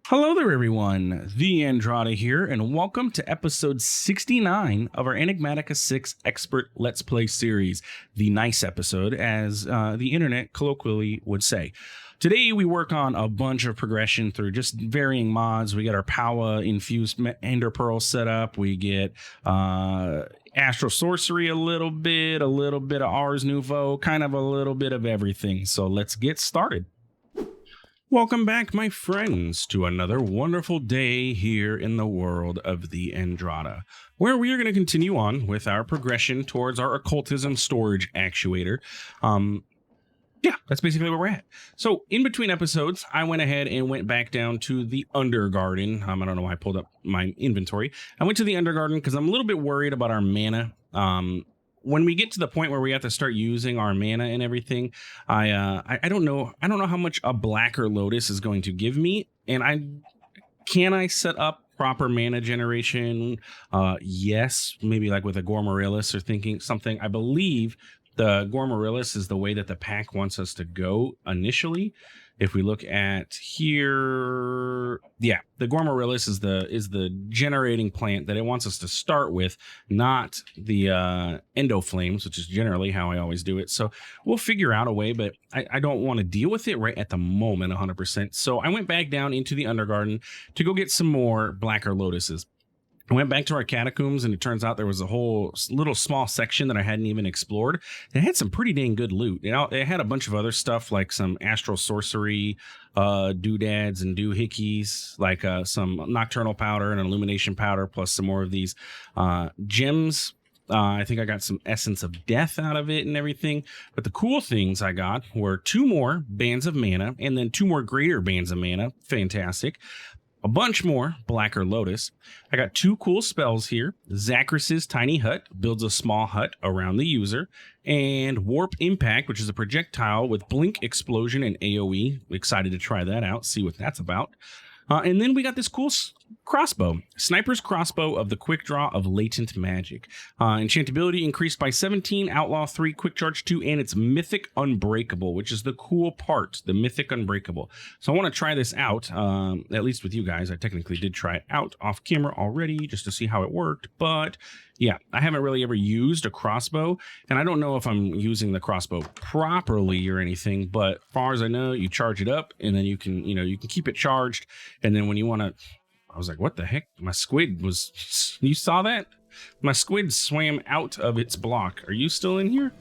Hello there, everyone. TheAndrata here, and welcome to episode 69 of our Enigmatica 6 Expert Let's Play series, the nice episode, as the internet colloquially would say. Today, we work on a bunch of progression through just varying mods. We get our Power infused Ender Pearl set up. We get Astral Sorcery a little bit of Ars Nouveau, kind of a little bit of everything. So let's get started. Welcome back, my friends, to another wonderful day here in the world of TheAndrata, where we are going to continue on with our progression towards our Occultism storage actuator. Yeah, that's basically where we're at. So in between episodes, I went ahead and went back down to the Undergarden. I don't know why I pulled up my inventory. I went to the Undergarden because I'm a little bit worried about our mana. When we get to the point where we have to start using our mana and everything, I don't know how much a Blacker Lotus is going to give me, and can I set up proper mana generation? Yes, maybe like with a Gormorilis or thinking something. I believe the Gormorilis is the way that the pack wants us to go initially. If we look at here, yeah, the Gormorilis is the generating plant that it wants us to start with, not the Endo Flames, which is generally how I always do it. So we'll figure out a way, but I don't want to deal with it right at the moment 100%. So I went back down into the Undergarden to go get some more Blacker Lotuses. I went back to our catacombs, and it turns out there was a whole little small section that I hadn't even explored. It had some pretty dang good loot. It had a bunch of other stuff like some Astral Sorcery, doodads and doohickeys, like some Nocturnal Powder and Illumination Powder, plus some more of these gems. I think I got some Essence of Death out of it and everything. But the cool things I got were 2 more Bands of Mana and then 2 more Greater Bands of Mana. Fantastic. A bunch more Blacker Lotus. I got 2 cool spells here. Zachrys's Tiny Hut builds a small hut around the user, and Warp Impact, which is a projectile with Blink, Explosion, and AoE. Excited to try that out, see what that's about. And then we got this cool crossbow. Sniper's Crossbow of the Quick Draw of Latent Magic. Enchantability increased by 17, Outlaw 3, Quick Charge 2, and it's Mythic Unbreakable, which is the cool part, the Mythic Unbreakable. So I want to try this out, at least with you guys. I technically did try it out off camera already just to see how it worked, but yeah, I haven't really ever used a crossbow, and I don't know if I'm using the crossbow properly or anything, but as far as I know, you charge it up, and then you can keep it charged, and then when you want to, I was like, what the heck? My squid was, you saw that? My squid swam out of its block. Are you still in here?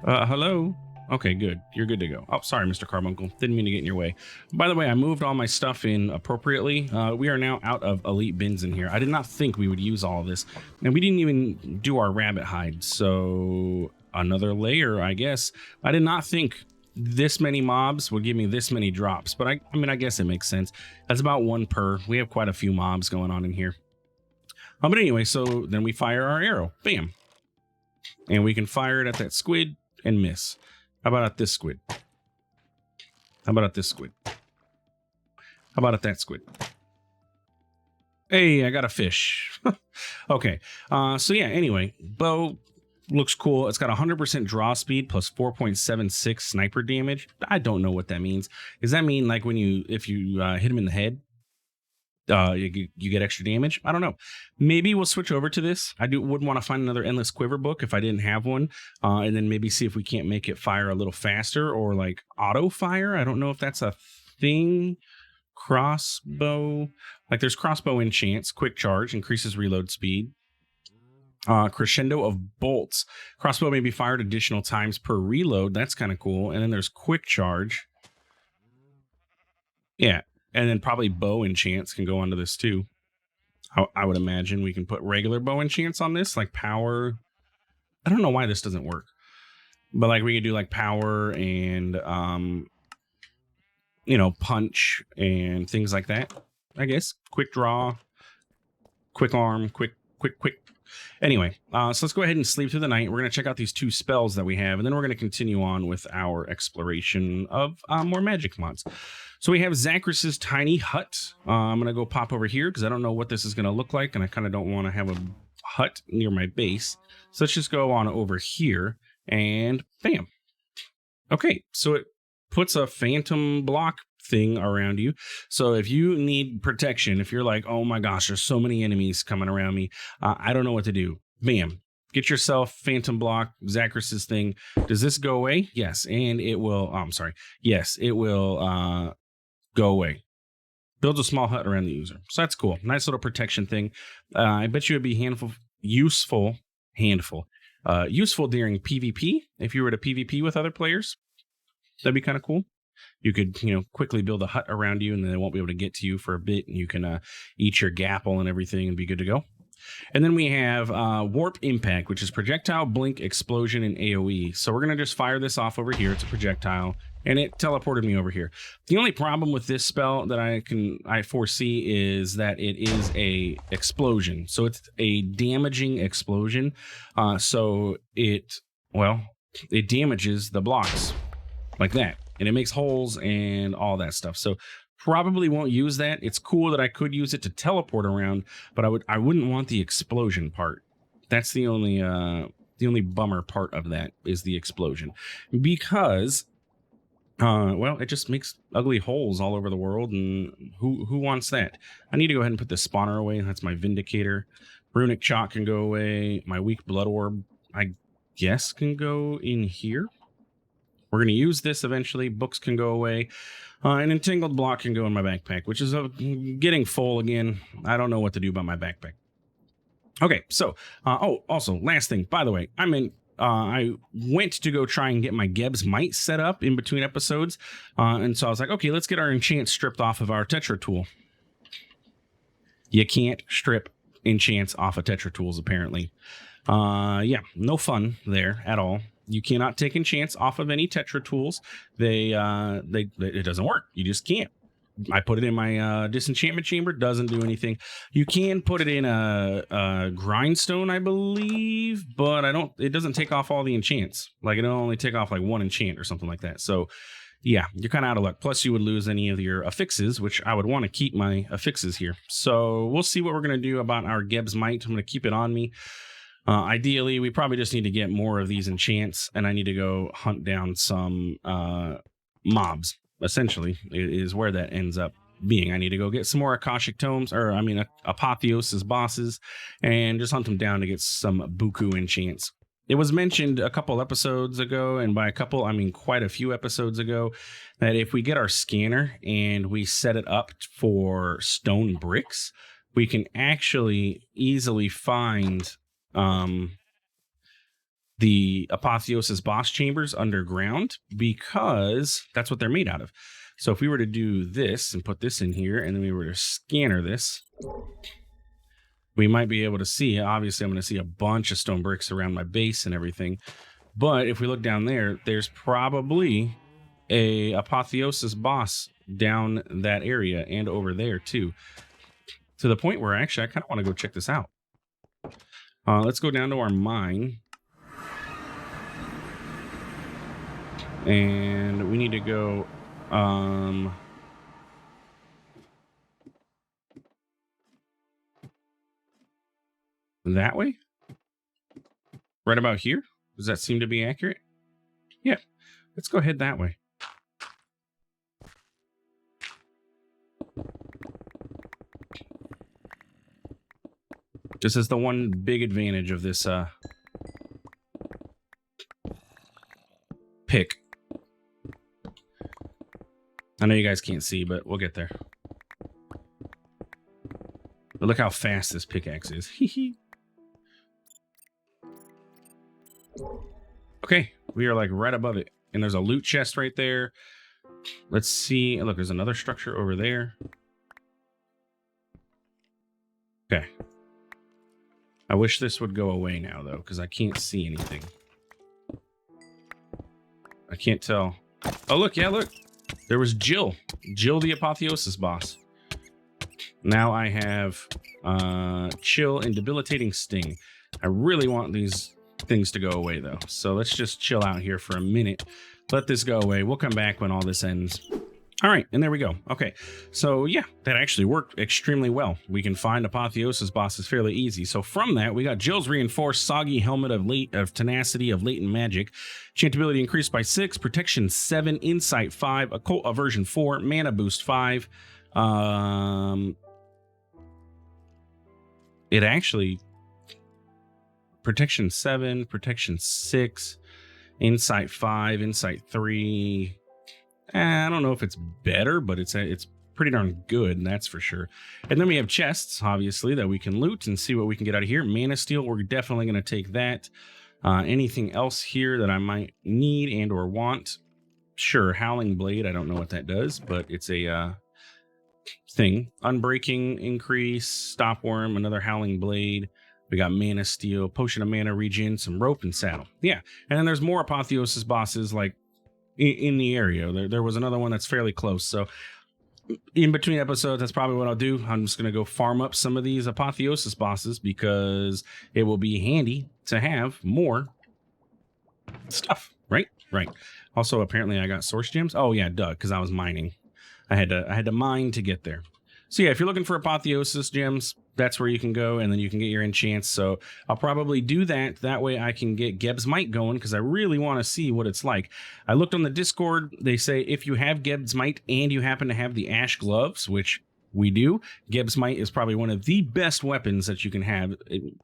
Hello? Okay, good. You're good to go. Oh, sorry, Mr. Carbuncle. Didn't mean to get in your way. By the way, I moved all my stuff in appropriately. We are now out of elite bins in here. I did not think we would use all of this. And we didn't even do our rabbit hide. So another layer, I guess. I did not think this many mobs would give me this many drops. But I mean, I guess it makes sense. That's about 1 per. We have quite a few mobs going on in here. But anyway, so then we fire our arrow. Bam. And we can fire it at that squid and miss. How about at this squid? How about at this squid? How about at that squid? Hey, I got a fish. Okay. So yeah, anyway, bow looks cool. It's got 100% draw speed plus 4.76 sniper damage. I don't know what that means. Does that mean like if you hit him in the head, you get extra damage? I don't know. Maybe we'll switch over to this. I would want to find another Endless Quiver book if I didn't have one, and then maybe see if we can't make it fire a little faster or like auto fire. I don't know if that's a thing. Crossbow, like there's crossbow enchants, quick charge, increases reload speed. Crescendo of bolts. Crossbow may be fired additional times per reload. That's kind of cool. And then there's quick charge. Yeah. And then probably bow enchants can go onto this too. I would imagine we can put regular bow enchants on this, like power. I don't know why this doesn't work, but like we could do like power and punch and things like that. I guess quick draw, quick arm, quick. Anyway, so let's go ahead and sleep through the night. We're going to check out these 2 spells that we have, and then we're going to continue on with our exploration of more magic mods. So we have Zachrys's Tiny Hut. I'm going to go pop over here because I don't know what this is going to look like, and I kind of don't want to have a hut near my base. So let's just go on over here, and bam. Okay, so it puts a phantom block thing around you. So if you need protection, if you're like, oh my gosh, there's so many enemies coming around me, I don't know what to do. Bam. Get yourself Phantom Block, Zachrus's thing. Does this go away? Yes. And it will, I'm sorry. Yes, it will go away. Builds a small hut around the user. So that's cool. Nice little protection thing. I bet you it'd be useful during PvP. If you were to PvP with other players, that'd be kind of cool. You could, quickly build a hut around you and then they won't be able to get to you for a bit. And you can eat your gapple and everything and be good to go. And then we have Warp Impact, which is projectile, blink, explosion, and AoE. So we're going to just fire this off over here. It's a projectile. And it teleported me over here. The only problem with this spell that I foresee is that it is a explosion. So it's a damaging explosion. So it damages the blocks like that. And it makes holes and all that stuff. So probably won't use that. It's cool that I could use it to teleport around, but I wouldn't want the explosion part. That's the only bummer part of that is the explosion. Because it just makes ugly holes all over the world, and who wants that? I need to go ahead and put the spawner away. That's my Vindicator. Runic Chalk can go away. My Weak Blood Orb, I guess, can go in here. We're going to use this eventually. Books can go away. An Entangled Block can go in my backpack, which is getting full again. I don't know what to do about my backpack. Okay, so, also, last thing. By the way, I went to go try and get my Geb's Might set up in between episodes. And so I was like, okay, let's get our enchants stripped off of our Tetra tool. You can't strip enchants off of Tetra tools, apparently. No fun there at all. You cannot take enchants off of any Tetra tools. It doesn't work. You just can't. I put it in my disenchantment chamber. Doesn't do anything. You can put it in a grindstone, I believe, but it doesn't take off all the enchants. Like it'll only take off like one enchant or something like that. So yeah, you're kind of out of luck. Plus you would lose any of your affixes, which I would want to keep my affixes here. So we'll see what we're going to do about our Geb's Might. I'm going to keep it on me. Ideally, we probably just need to get more of these enchants, and I need to go hunt down some mobs, essentially, is where that ends up being. I need to go get some more Akashic Tomes, Apotheosis bosses, and just hunt them down to get some Buku enchants. It was mentioned a couple episodes ago, and by a couple, I mean quite a few episodes ago, that if we get our scanner and we set it up for stone bricks, we can actually easily find the Apotheosis boss chambers underground, because that's what they're made out of. So if we were to do this and put this in here, and then we were to scanner this, we might be able to see, obviously I'm going to see a bunch of stone bricks around my base and everything. But if we look down there, there's probably a Apotheosis boss down that area and over there too. To the point where actually I kind of want to go check this out. Let's go down to our mine. And we need to go that way? Right about here? Does that seem to be accurate? Yeah, let's go ahead that way. This is the one big advantage of this pick. I know you guys can't see, but we'll get there. But look how fast this pickaxe is. Okay, we are like right above it. And there's a loot chest right there. Let's see. Look, there's another structure over there. Okay. I wish this would go away now, though, because I can't see anything. I can't tell. Oh, look. Yeah, look. There was Jill. Jill, the Apotheosis boss. Now I have Chill and Debilitating Sting. I really want these things to go away, though. So let's just chill out here for a minute. Let this go away. We'll come back when all this ends. All right, and there we go. Okay, so yeah, that actually worked extremely well. We can find Apotheosis bosses fairly easy. So from that, we got Jill's Reinforced, Soggy Helmet of Tenacity of Latent Magic, Enchantability increased by 6, Protection 7, Insight 5, Occult Aversion 4, Mana Boost 5. It actually Protection 7, Protection 6, Insight 5, Insight 3. I don't know if it's better, but it's pretty darn good, that's for sure. And then we have chests, obviously, that we can loot and see what we can get out of here. Mana Steel, we're definitely going to take that. Anything else here that I might need and or want? Sure, Howling Blade, I don't know what that does, but it's a thing. Unbreaking increase, Stopworm, another Howling Blade. We got Mana Steel, Potion of Mana Regen, some Rope, and Saddle. Yeah, and then there's more Apotheosis bosses like in the area. There was another one that's fairly close. So in between episodes, that's probably what I'll do. I'm just going to go farm up some of these Apotheosis bosses because it will be handy to have more stuff, right? Right. Also, apparently I got source gems. Oh yeah, duh, because I was mining. I had to mine to get there. So yeah, if you're looking for Apotheosis gems, that's where you can go, and then you can get your enchants. So I'll probably do that. That way I can get Geb's Might going, because I really want to see what it's like. I looked on the Discord. They say if you have Geb's Might and you happen to have the Ash Gloves, which we do, Geb's Might is probably one of the best weapons that you can have.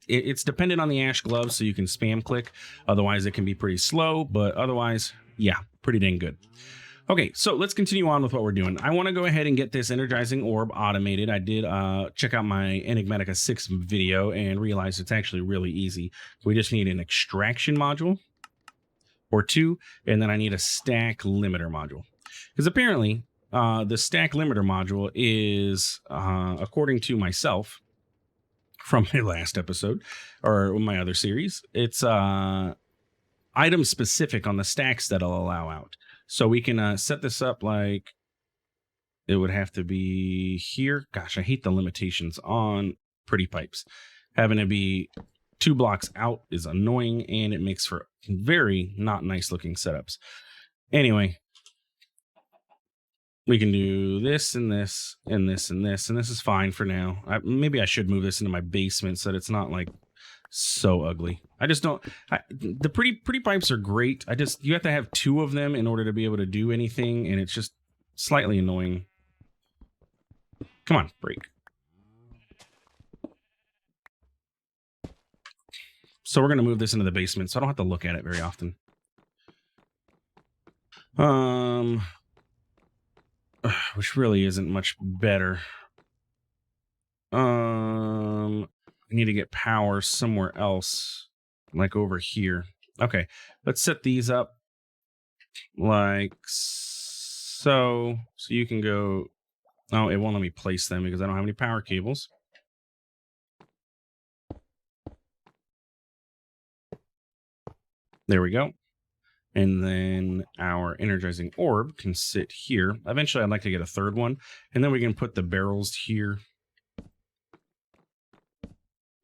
It's dependent on the Ash Gloves, so you can spam click. Otherwise, it can be pretty slow, but otherwise, yeah, pretty dang good. Okay, so let's continue on with what we're doing. I want to go ahead and get this energizing orb automated. I did check out my Enigmatica 6 video and realized it's actually really easy. We just need an extraction module or 2, and then I need a stack limiter module. Because apparently, the stack limiter module is, according to myself, from my last episode, or my other series, it's item specific on the stacks that I'll allow out. So we can set this up like it would have to be here. Gosh, I hate the limitations on pretty pipes. Having to be 2 blocks out is annoying, and it makes for very not nice looking setups. Anyway, we can do this and this and this and this, and this is fine for now. Maybe I should move this into my basement so that it's not like so ugly. I just don't. The pretty pipes are great. You have to have 2 of them in order to be able to do anything, and it's just slightly annoying. Come on, break. So we're gonna move this into the basement, so I don't have to look at it very often. Which really isn't much better. I need to get power somewhere else, like over here. Okay, let's set these up like so. So you can go. Oh, it won't let me place them because I don't have any power cables. There we go. And then our energizing orb can sit here. Eventually, I'd like to get a 3rd one. And then we can put the barrels here.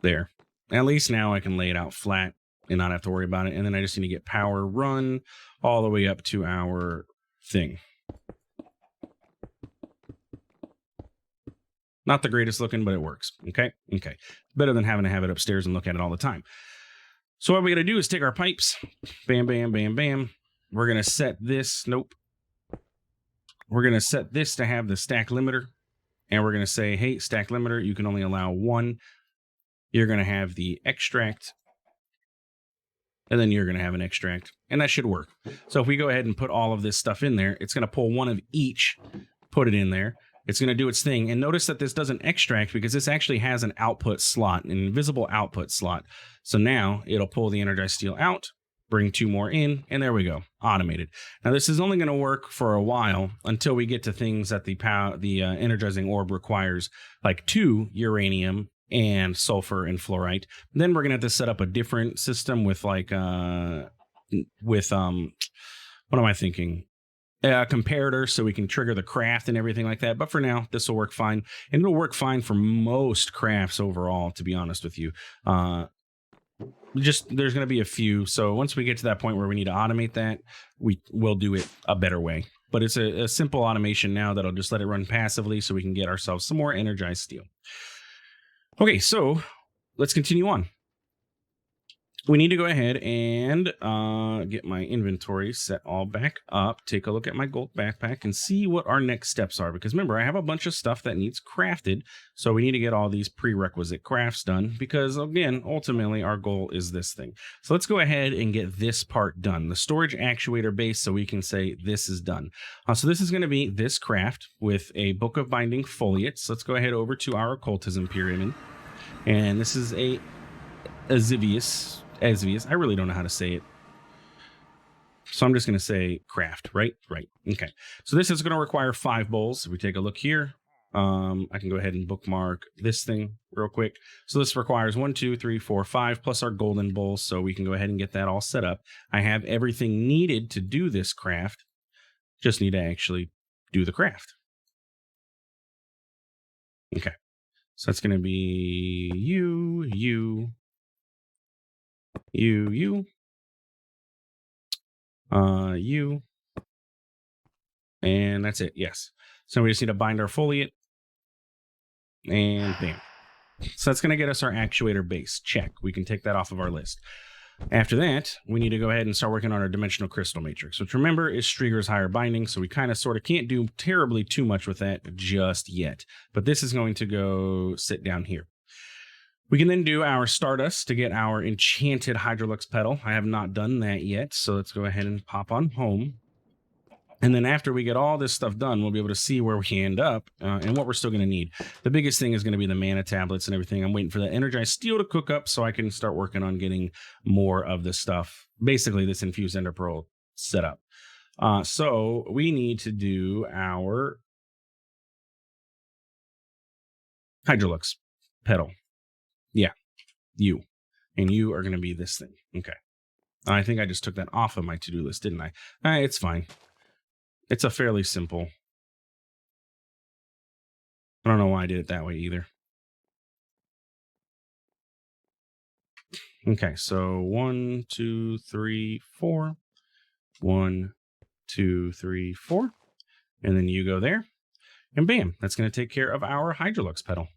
There. At least now I can lay it out flat and not have to worry about it. And then I just need to get power run all the way up to our thing. Not the greatest looking, but it works. Okay. Better than having to have it upstairs and look at it all the time. So what we're going to do is take our pipes. Bam, bam, bam, bam. We're going to set this. Nope. We're going to set this to have the stack limiter. And we're going to say, hey, stack limiter, you can only allow 1. You're going to have the extract, and then you're going to have an extract, and that should work. So if we go ahead and put all of this stuff in there, it's going to pull 1 of each, put it in there. It's going to do its thing, and notice that this doesn't extract because this actually has an output slot, an invisible output slot. So now it'll pull the energized steel out, bring 2 more in, and there we go, automated. Now this is only going to work for a while until we get to things that the energizing orb requires, like 2 uranium and sulfur and fluorite. Then we're gonna have to set up a different system with like what am I thinking? A comparator, so we can trigger the craft and everything like that. But for now, this will work fine, and it'll work fine for most crafts overall, to be honest with you. Just there's gonna be a few. So once we get to that point where we need to automate that, we will do it a better way. but it's a simple automation now that'll just let it run passively so we can get ourselves some more energized steel. Okay, so let's continue on. We need to go ahead and get my inventory set all back up, take a look at my gold backpack, and see what our next steps are. Because remember, I have a bunch of stuff that needs crafted, so we need to get all these prerequisite crafts done, because again, ultimately, our goal is this thing. So let's go ahead and get this part done, the storage actuator base, so we can say this is done. So this is going to be this craft with a Book of Binding Foliates. Let's go ahead over to our Occultism pyramid, and this is a Azivius. I really don't know how to say it, so I'm just going to say craft, right? Okay, so this is going to require 5 bowls. If we take a look here, I can go ahead and bookmark this thing real quick. So this requires 1, 2, 3, 4, 5 plus our golden bowls, so we can go ahead and get that all set up. I have everything needed to do this craft, just need to actually do the craft. Okay, so that's going to be you, and that's it. Yes. So we just need to bind our foliate, and bam. So that's going to get us our actuator base. Check. We can take that off of our list. After that, we need to go ahead and start working on our dimensional crystal matrix, which remember is Strieger's higher binding. So we kind of sort of can't do terribly too much with that just yet. But this is going to go sit down here. We can then do our Stardust to get our enchanted Hydrolux petal. I have not done that yet, so let's go ahead and pop on home. And then after we get all this stuff done, we'll be able to see where we end up and what we're still going to need. The biggest thing is going to be the mana tablets and everything. I'm waiting for the energized steel to cook up so I can start working on getting more of this stuff. Basically, this infused ender pearl setup. So we need to do our Hydrolux petal. Yeah, you. And you are going to be this thing. Okay. I think I just took that off of my to-do list, didn't I? It's fine. It's a fairly simple. I don't know why I did it that way either. Okay, so 1, 2, 3, 4. 1, 2, 3, 4. And then you go there. And bam, that's going to take care of our Hydrolux petal.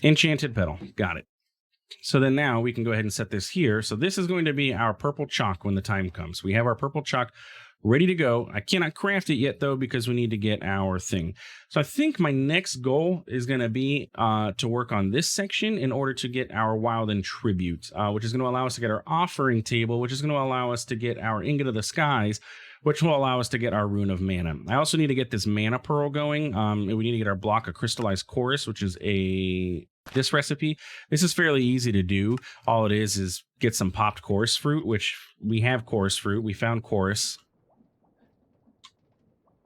Enchanted petal. Got it. So then now we can go ahead and set this here. So this is going to be our purple chalk when the time comes. We have our purple chalk ready to go. I cannot craft it yet, though, because we need to get our thing. So I think my next goal is going to be to work on this section in order to get our Wild and Tribute, which is going to allow us to get our offering table, which is going to allow us to get our Ingot of the Skies, which will allow us to get our Rune of Mana. I also need to get this Mana Pearl going. We need to get our block of Crystallized Chorus, which is this recipe. This is fairly easy to do. All it is get some popped chorus fruit, which we have chorus fruit. We found chorus.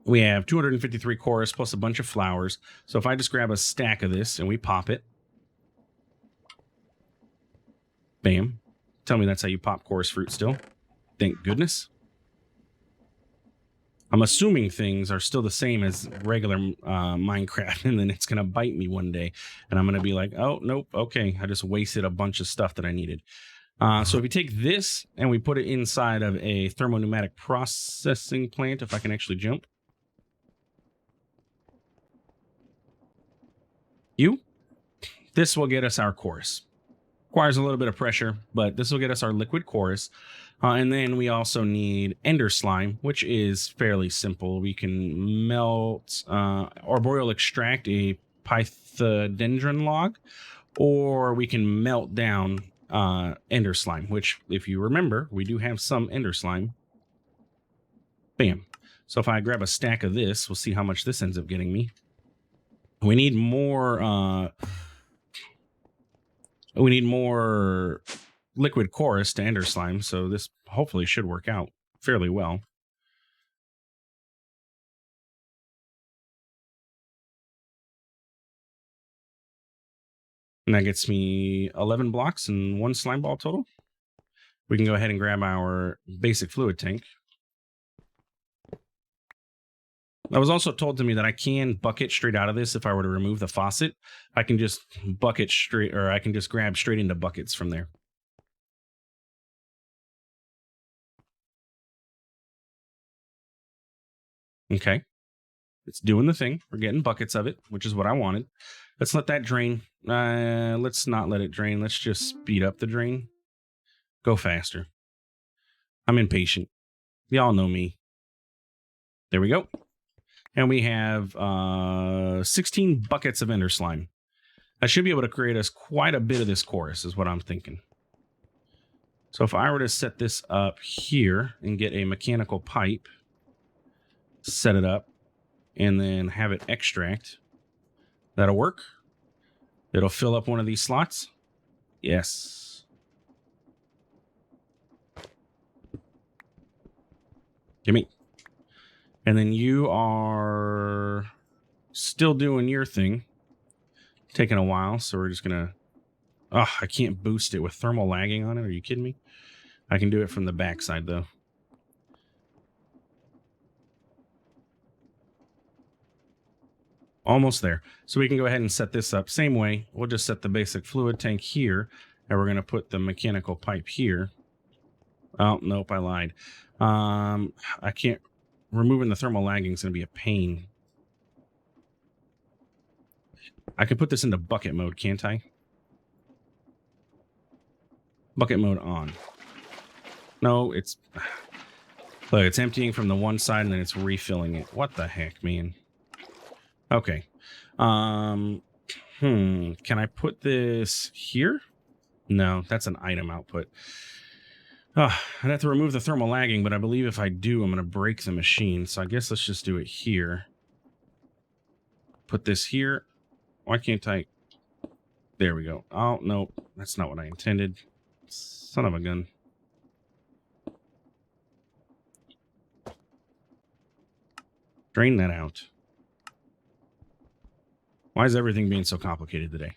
We have 253 chorus plus a bunch of flowers. So if I just grab a stack of this and we pop it. Bam. Tell me that's how you pop chorus fruit still. Thank goodness. I'm assuming things are still the same as regular Minecraft, and then it's going to bite me one day. And I'm going to be like, oh, nope, okay, I just wasted a bunch of stuff that I needed. So if we take this and we put it inside of a thermopneumatic processing plant, if I can actually jump. This will get us our chorus. Requires a little bit of pressure, but this will get us our liquid chorus. And then we also need Ender Slime, which is fairly simple. We can melt Arboreal Extract, a Pythodendron log, or we can melt down Ender Slime, which, if you remember, we do have some Ender Slime. Bam. So if I grab a stack of this, we'll see how much this ends up getting me. We need more... We need more liquid chorus to Ender Slime, so this hopefully should work out fairly well. And that gets me 11 blocks and 1 slime ball total. We can go ahead and grab our basic fluid tank. I was also told to me that I can bucket straight out of this if I were to remove the faucet. I can just bucket straight, or I can just grab straight into buckets from there. Okay. It's doing the thing. We're getting buckets of it, which is what I wanted. Let's let that drain. Let's not let it drain. Let's just speed up the drain. Go faster. I'm impatient. Y'all know me. There we go. And we have 16 buckets of ender slime. I should be able to create us quite a bit of this chorus, is what I'm thinking. So if I were to set this up here and get a mechanical pipe, set it up, and then have it extract, that'll work. It'll fill up one of these slots. Yes. Gimme. And then you are still doing your thing. Taking a while, so we're just gonna... Oh, I can't boost it with thermal lagging on it. Are you kidding me? I can do it from the backside, though. Almost there. So we can go ahead and set this up. Same way, we'll just set the basic fluid tank here, and we're going to put the mechanical pipe here. Oh, nope, I lied. I can't... Removing the thermal lagging is going to be a pain. I can put this into bucket mode, can't I? Bucket mode on. No, it's... Look, it's emptying from the one side and then it's refilling it. What the heck, man? Okay. Can I put this here? No, that's an item output. I'd have to remove the thermal lagging, but I believe if I do, I'm going to break the machine. So I guess let's just do it here. Put this here. Why can't I? There we go. Oh, no, that's not what I intended. Son of a gun. Drain that out. Why is everything being so complicated today?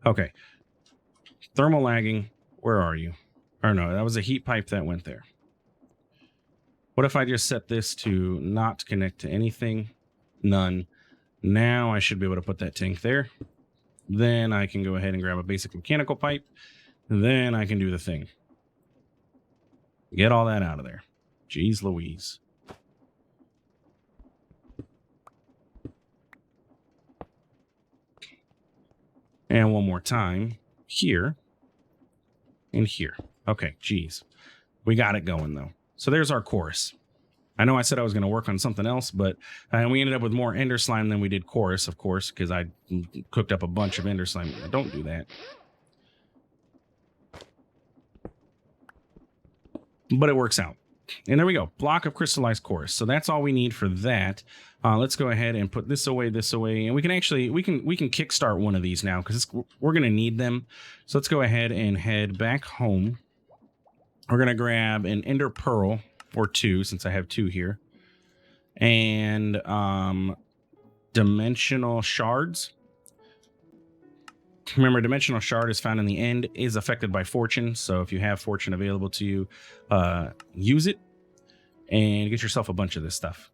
Okay. Thermal lagging. Where are you? Or no, that was a heat pipe that went there. What if I just set this to not connect to anything? None. Now I should be able to put that tank there. Then I can go ahead and grab a basic mechanical pipe. Then I can do the thing. Get all that out of there. Jeez Louise. And one more time. Here. And here. Okay, geez. We got it going, though. So there's our chorus. I know I said I was going to work on something else, but we ended up with more ender slime than we did chorus, of course, because I cooked up a bunch of ender slime. Don't do that. But it works out. And there we go. Block of crystallized chorus. So that's all we need for that. Let's go ahead and put this away, and we can actually we can kickstart one of these now because we're going to need them. So let's go ahead and head back home. We're going to grab an ender pearl or two, since I have two here, and dimensional shards. Remember, dimensional shard is found in the end, is affected by fortune. So if you have fortune available to you, use it and get yourself a bunch of this stuff.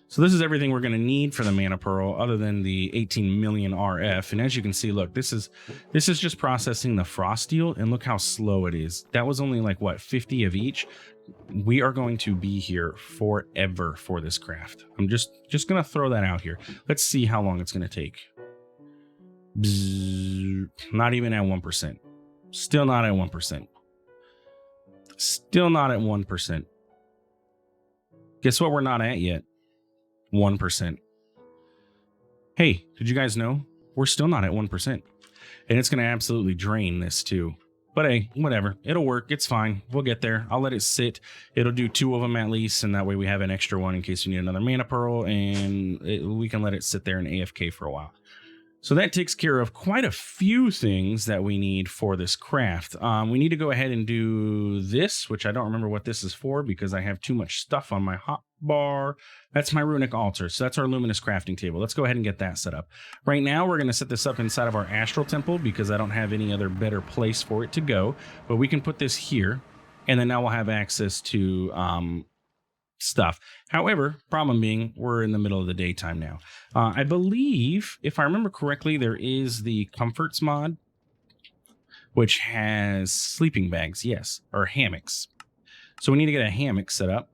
So this is everything we're going to need for the mana pearl, other than the 18 million RF. And as you can see, look, this is just processing the frost steel, and look how slow it is. That was only like what, 50 of each. We are going to be here forever for this craft. I'm just going to throw that out here. Let's see how long it's going to take. Bzz, not even at 1%. Still not at 1%. Still not at 1%. Guess what we're not at yet? 1%. Hey, did you guys know? We're still not at 1%. And it's going to absolutely drain this too. But hey, whatever. It'll work. It's fine. We'll get there. I'll let it sit. It'll do 2 of them at least, and that way we have an extra one in case we need another mana pearl, and we can let it sit there in AFK for a while. So that takes care of quite a few things that we need for this craft. We need to go ahead and do this, which I don't remember what this is for because I have too much stuff on my hotbar. That's my runic altar. So that's our luminous crafting table. Let's go ahead and get that set up. Right now, we're going to set this up inside of our astral temple because I don't have any other better place for it to go. But we can put this here, and then now we'll have access to stuff. However, problem being, we're in the middle of the daytime now. I believe, if I remember correctly, there is the comforts mod, which has sleeping bags, yes, or hammocks. So we need to get a hammock set up.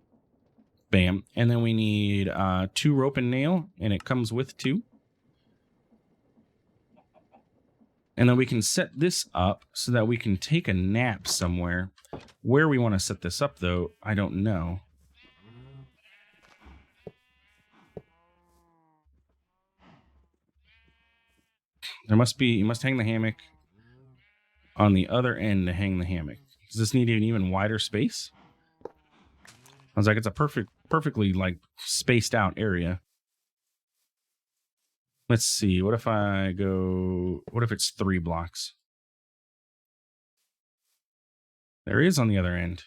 Bam. And then we need 2 rope and nail, and it comes with 2. And then we can set this up so that we can take a nap somewhere. Where we want to set this up, though, I don't know. There must be, you must hang the hammock on the other end to hang the hammock. Does this need an even wider space? I was like, it's a perfectly like spaced out area. Let's see. What if I go, what if it's 3 blocks? There is on the other end.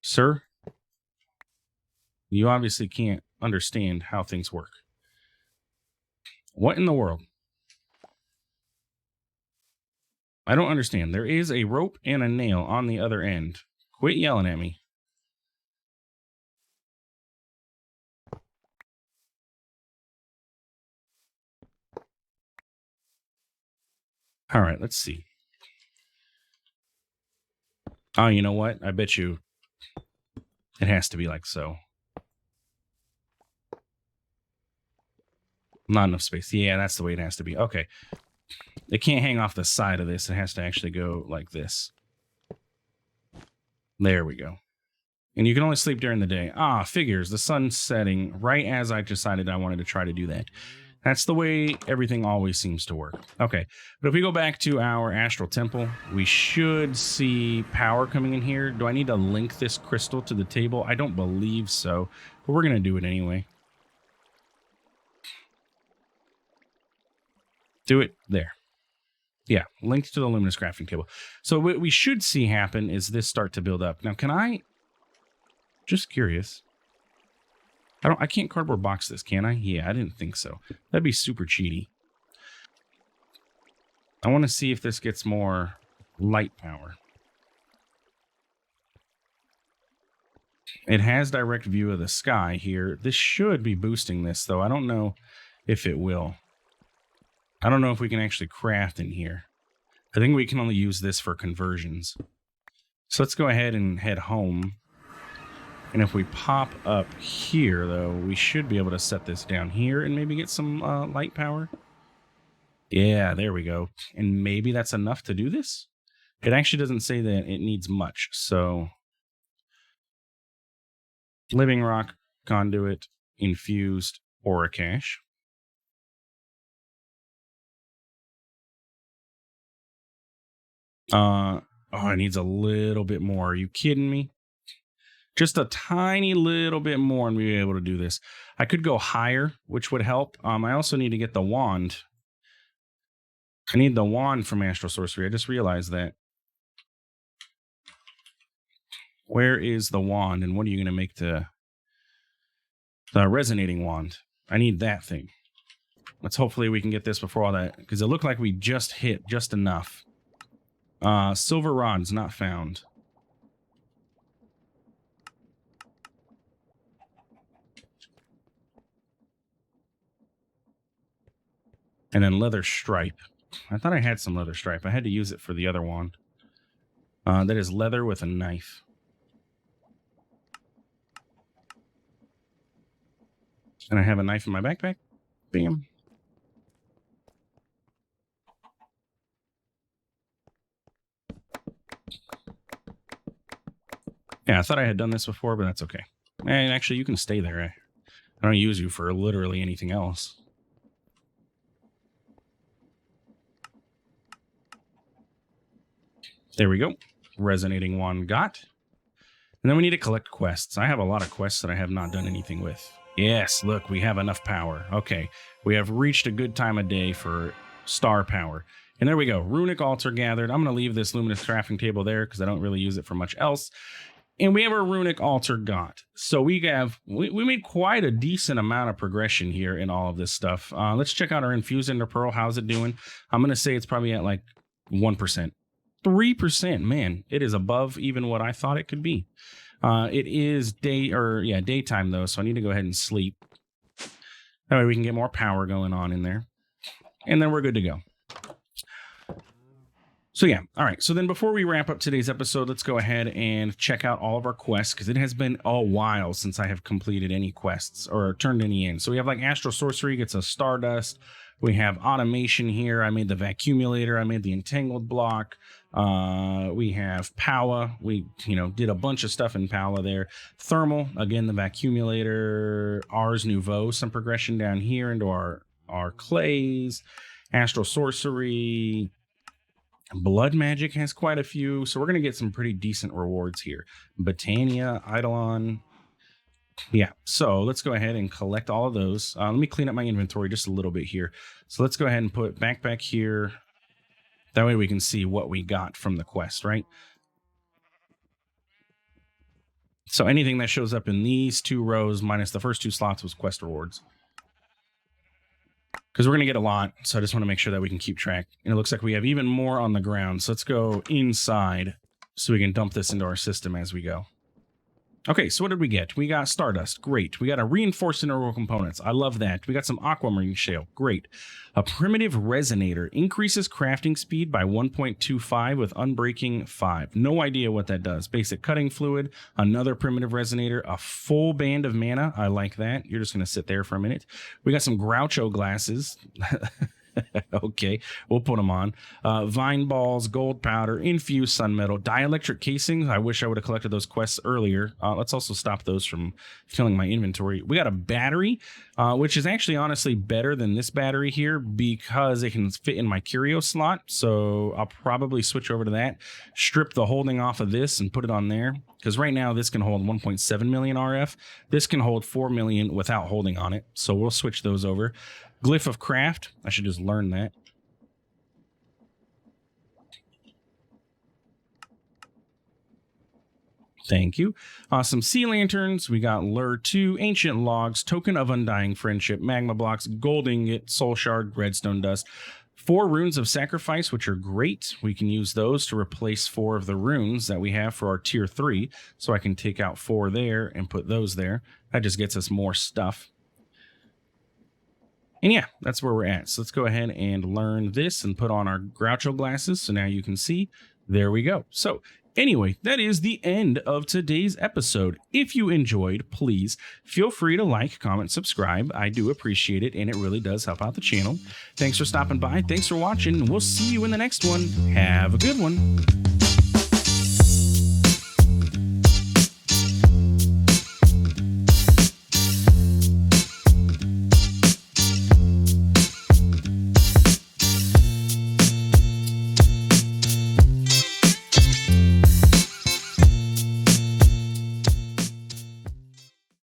Sir, you obviously can't understand how things work. What in the world? I don't understand. There is a rope and a nail on the other end. Quit yelling at me. All right, let's see. Oh, you know what? I bet you it has to be like so. Not enough space. Yeah, that's the way it has to be. Okay. It can't hang off the side of this. It has to actually go like this. There we go. And you can only sleep during the day. Ah, figures. The sun's setting right as I decided I wanted to try to do that. That's the way everything always seems to work. Okay, but if we go back to our astral temple, we should see power coming in here. Do I need to link this crystal to the table? I don't believe so, but we're going to do it anyway. Do it there. Yeah, linked to the luminous crafting table. So what we should see happen is this start to build up. Now, can I... Just curious. I can't cardboard box this, can I? Yeah, I didn't think so. That'd be super cheaty. I want to see if this gets more light power. It has direct view of the sky here. This should be boosting this, though. I don't know if it will. I don't know if we can actually craft in here. I think we can only use this for conversions. So let's go ahead and head home. And if we pop up here, though, we should be able to set this down here and maybe get some light power. Yeah, there we go. And maybe that's enough to do this? It actually doesn't say that it needs much. So, living rock, conduit, infused, aura cache. Oh, it needs a little bit more. Are you kidding me? Just a tiny little bit more and we'll be able to do this. I could go higher, which would help. I also need to get the wand. I need the wand from Astral Sorcery. I just realized that. Where is the wand and what are you going to make the resonating wand? I need that thing. Let's hopefully we can get this before all that, because it looked like we just hit just enough. Silver rod's not found. And then leather stripe. I thought I had some leather stripe. I had to use it for the other wand. That is leather with a knife. And I have a knife in my backpack. Bam. Yeah, I thought I had done this before, but that's okay. And actually, you can stay there. I don't use you for literally anything else. There we go. Resonating wand got. And then we need to collect quests. I have a lot of quests that I have not done anything with. Yes, look, we have enough power. Okay, we have reached a good time of day for star power. And there we go. Runic altar gathered. I'm going to leave this luminous crafting table there because I don't really use it for much else. And we have our runic altar got. So we made quite a decent amount of progression here in all of this stuff. Let's check out our infused ender pearl. How's it doing? I'm going to say it's probably at like 1%. 3%, man, it is above even what I thought it could be. It is daytime though, so I need to go ahead and sleep. That way we can get more power going on in there. and then we're good to go. So yeah, all right. So then before we wrap up today's episode, let's go ahead and check out all of our quests, because it has been a while since I have completed any quests or turned any in. So we have like Astral Sorcery gets a Stardust. We have Automation here. I made the Vacuumulator. I made the Entangled Block. We have Power. We, did a bunch of stuff in Power there. Thermal, again, the Vacuumulator. Ars Nouveau, some progression down here into our clays. Astral Sorcery. Blood Magic has quite a few, so we're going to get some pretty decent rewards here. Botania, Eidolon. Yeah, so let's go ahead and collect all of those. Let me clean up my inventory just a little bit here. So let's go ahead and put backpack here. That way we can see what we got from the quest, right? So anything that shows up in these two rows minus the first two slots was quest rewards. Because we're going to get a lot, so I just want to make sure that we can keep track. And it looks like we have even more on the ground. So let's go inside so we can dump this into our system as we go. Okay, so what did we get? We got Stardust. Great. We got a Reinforced Integral Components. I love that. We got some Aquamarine Shale. Great. A Primitive Resonator. Increases crafting speed by 1.25 with Unbreaking 5. No idea what that does. Basic Cutting Fluid. Another Primitive Resonator. A full band of mana. I like that. You're just going to sit there for a minute. We got some Groucho Glasses. Okay, we'll put them on. Vine Balls, Gold Powder, Infused Sunmetal, Dielectric Casings. I wish I would have collected those quests earlier. Let's also stop those from filling my inventory. We got a battery, which is actually honestly better than this battery here because it can fit in my curio slot. So I'll probably switch over to that, strip the holding off of this and put it on there. Because right now this can hold 1.7 million RF. This can hold 4 million without holding on it. So we'll switch those over. Glyph of Craft. I should just learn that. Thank you. Some Sea Lanterns. We got Lure 2, Ancient Logs, Token of Undying Friendship, Magma Blocks, Gold Ingot, Soul Shard, Redstone Dust. 4 Runes of Sacrifice, which are great. We can use those to replace 4 of the runes that we have for our tier 3. So I can take out 4 there and put those there. That just gets us more stuff. And yeah, that's where we're at. So let's go ahead and learn this and put on our Groucho Glasses. So now you can see, there we go. So anyway, that is the end of today's episode. If you enjoyed, please feel free to like, comment, subscribe. I do appreciate it, and it really does help out the channel. Thanks for stopping by. Thanks for watching. We'll see you in the next one. Have a good one.